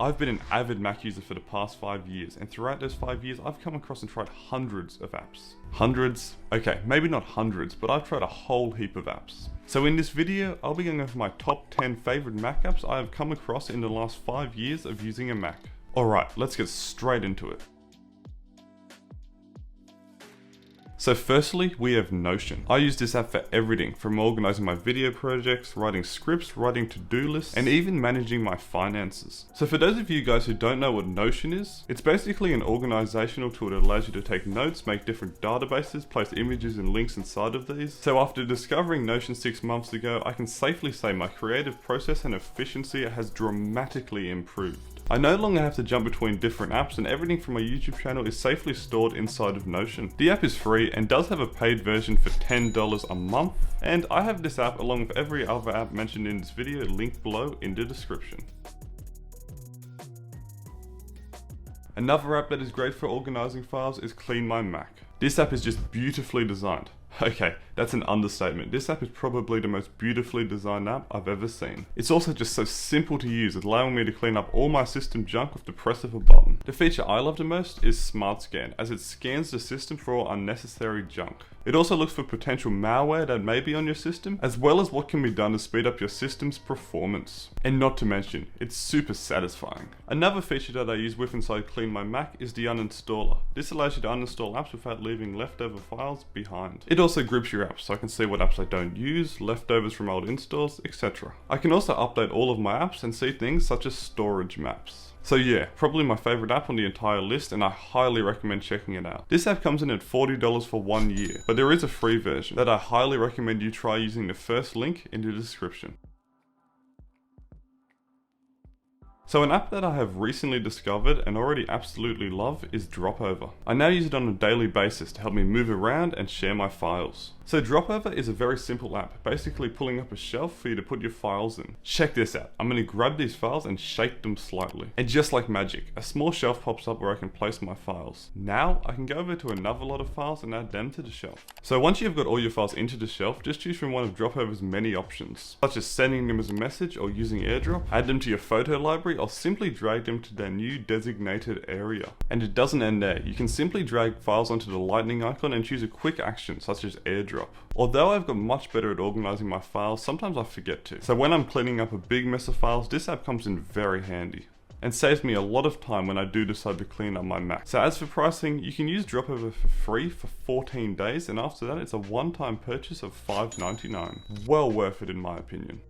I've been an avid Mac user for the past 5 years, and throughout those 5 years, I've come across and tried hundreds of apps. Hundreds? Okay, maybe not hundreds, but I've tried a whole heap of apps. So in this video, I'll be going over my top 10 favorite Mac apps I have come across in the last 5 years of using a Mac. Alright, let's get straight into it. So firstly, we have Notion. I use this app for everything, from organizing my video projects, writing scripts, writing to-do lists, and even managing my finances. So for those of you guys who don't know what Notion is, it's basically an organizational tool that allows you to take notes, make different databases, place images and links inside of these. So after discovering Notion 6 months ago, I can safely say my creative process and efficiency has dramatically improved. I no longer have to jump between different apps, and everything from my YouTube channel is safely stored inside of Notion. The app is free and does have a paid version for $10 a month, and I have this app along with every other app mentioned in this video linked below in the description. Another app that is great for organizing files is CleanMyMac. This app is just beautifully designed. Okay, that's an understatement. This app is probably the most beautifully designed app I've ever seen. It's also just so simple to use, allowing me to clean up all my system junk with the press of a button. The feature I love the most is Smart Scan, as it scans the system for all unnecessary junk. It also looks for potential malware that may be on your system, as well as what can be done to speed up your system's performance. And not to mention, it's super satisfying. Another feature that I use with inside CleanMyMac is the uninstaller. This allows you to uninstall apps without leaving leftover files behind. It also groups your apps, so I can see what apps I don't use, leftovers from old installs, etc. I can also update all of my apps and see things such as storage maps. So yeah, probably my favorite app on the entire list, and I highly recommend checking it out. This app comes in at $40 for 1 year, but there is a free version that I highly recommend you try using the first link in the description. So an app that I have recently discovered and already absolutely love is Dropover. I now use it on a daily basis to help me move around and share my files. So Dropover is a very simple app, basically pulling up a shelf for you to put your files in. Check this out, I'm going to grab these files and shake them slightly. And just like magic, a small shelf pops up where I can place my files. Now I can go over to another lot of files and add them to the shelf. So once you've got all your files into the shelf, just choose from one of Dropover's many options, such as sending them as a message or using AirDrop, add them to your photo library, or simply drag them to their new designated area. And it doesn't end there, you can simply drag files onto the lightning icon and choose a quick action such as AirDrop. Although I've got much better at organizing my files, sometimes I forget to. So when I'm cleaning up a big mess of files, this app comes in very handy and saves me a lot of time when I do decide to clean up my Mac. So as for pricing, you can use Dropover for free for 14 days, and after that it's a one-time purchase of $5.99. Well worth it in my opinion.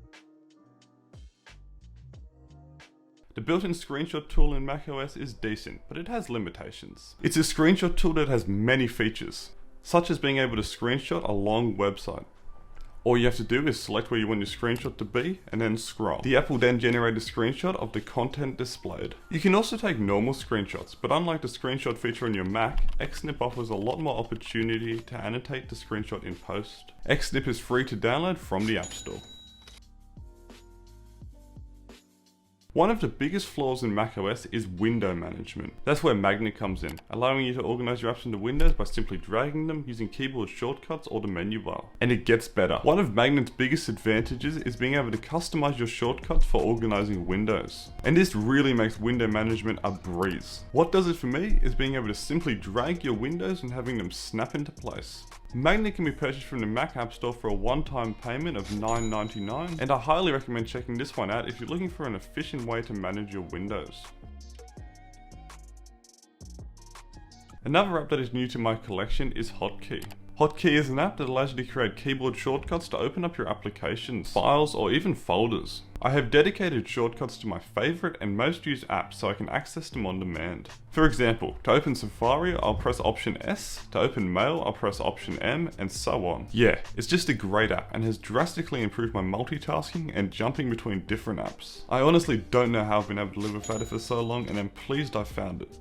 The built-in screenshot tool in macOS is decent, but it has limitations. It's a screenshot tool that has many features, such as being able to screenshot a long website. All you have to do is select where you want your screenshot to be and then scroll. The app will then generate a screenshot of the content displayed. You can also take normal screenshots, but unlike the screenshot feature on your Mac, Xnip offers a lot more opportunity to annotate the screenshot in post. Xnip is free to download from the App Store. One of the biggest flaws in macOS is window management. That's where Magnet comes in, allowing you to organize your apps into windows by simply dragging them using keyboard shortcuts or the menu bar. And it gets better. One of Magnet's biggest advantages is being able to customize your shortcuts for organizing windows. And this really makes window management a breeze. What does it for me is being able to simply drag your windows and having them snap into place. Magnet can be purchased from the Mac App Store for a one-time payment of $9.99, and I highly recommend checking this one out if you're looking for an efficient way to manage your windows. Another app that is new to my collection is Hotkey. Hotkey is an app that allows you to create keyboard shortcuts to open up your applications, files, or even folders. I have dedicated shortcuts to my favorite and most used apps so I can access them on demand. For example, to open Safari, I'll press Option S, to open Mail, I'll press Option M, and so on. Yeah, it's just a great app and has drastically improved my multitasking and jumping between different apps. I honestly don't know how I've been able to live without it for so long, and I'm pleased I found it.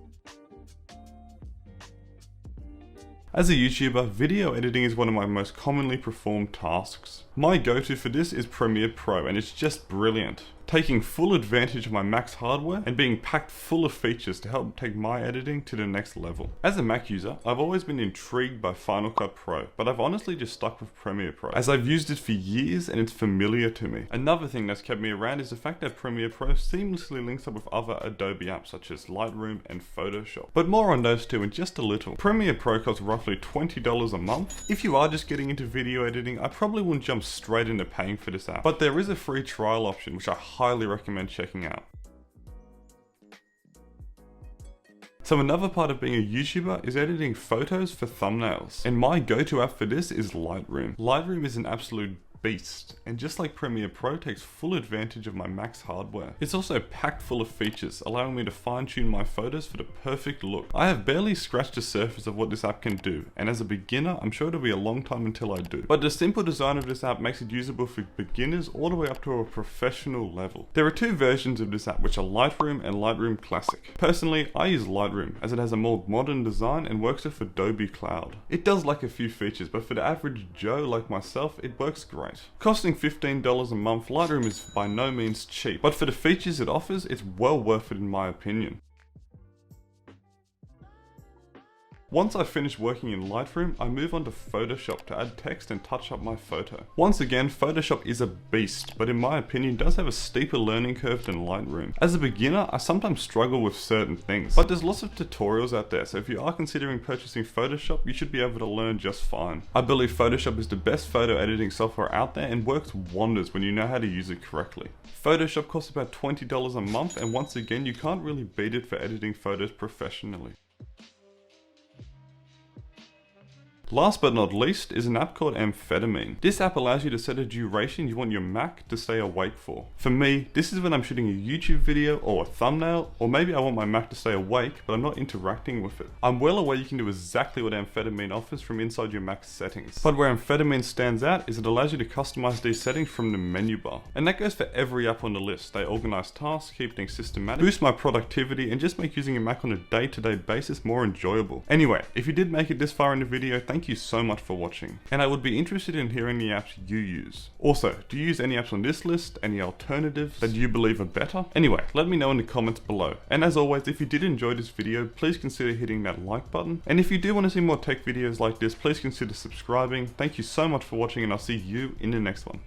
As a YouTuber, video editing is one of my most commonly performed tasks. My go-to for this is Premiere Pro, and it's just brilliant. taking full advantage of my Mac's hardware and being packed full of features to help take my editing to the next level. As a Mac user, I've always been intrigued by Final Cut Pro, but I've honestly just stuck with Premiere Pro, as I've used it for years and it's familiar to me. Another thing that's kept me around is the fact that Premiere Pro seamlessly links up with other Adobe apps such as Lightroom and Photoshop. But more on those two in just a little. Premiere Pro costs roughly $20 a month. If you are just getting into video editing, I probably wouldn't jump straight into paying for this app, but there is a free trial option which I highly recommend checking out. So another part of being a YouTuber is editing photos for thumbnails, and my go-to app for this is Lightroom. Lightroom is an absolute beast, and just like Premiere Pro, takes full advantage of my Mac's hardware. It's also packed full of features, allowing me to fine-tune my photos for the perfect look. I have barely scratched the surface of what this app can do, and as a beginner, I'm sure it'll be a long time until I do. But the simple design of this app makes it usable for beginners all the way up to a professional level. There are two versions of this app, which are Lightroom and Lightroom Classic. Personally, I use Lightroom, as it has a more modern design and works with Adobe Cloud. It does lack a few features, but for the average Joe like myself, it works great. Costing $15 a month, Lightroom is by no means cheap, but for the features it offers, it's well worth it in my opinion. Once I finish working in Lightroom, I move on to Photoshop to add text and touch up my photo. Once again, Photoshop is a beast, but in my opinion does have a steeper learning curve than Lightroom. As a beginner, I sometimes struggle with certain things, but there's lots of tutorials out there, so if you are considering purchasing Photoshop, you should be able to learn just fine. I believe Photoshop is the best photo editing software out there and works wonders when you know how to use it correctly. Photoshop costs about $20 a month, and once again, you can't really beat it for editing photos professionally. Last but not least is an app called Amphetamine. This app allows you to set a duration you want your Mac to stay awake for. For me, this is when I'm shooting a YouTube video or a thumbnail, or maybe I want my Mac to stay awake but I'm not interacting with it. I'm well aware you can do exactly what Amphetamine offers from inside your Mac's settings. But where Amphetamine stands out is it allows you to customize these settings from the menu bar. And that goes for every app on the list. They organize tasks, keep things systematic, boost my productivity, and just make using a Mac on a day-to-day basis more enjoyable. Anyway, if you did make it this far in the video, thank you so much for watching, and I would be interested in hearing the apps you use. Also, do you use any apps on this list, any alternatives that you believe are better? Anyway, let me know in the comments below. And as always, if you did enjoy this video, please consider hitting that like button. And if you do want to see more tech videos like this, please consider subscribing. Thank you so much for watching, and I'll see you in the next one.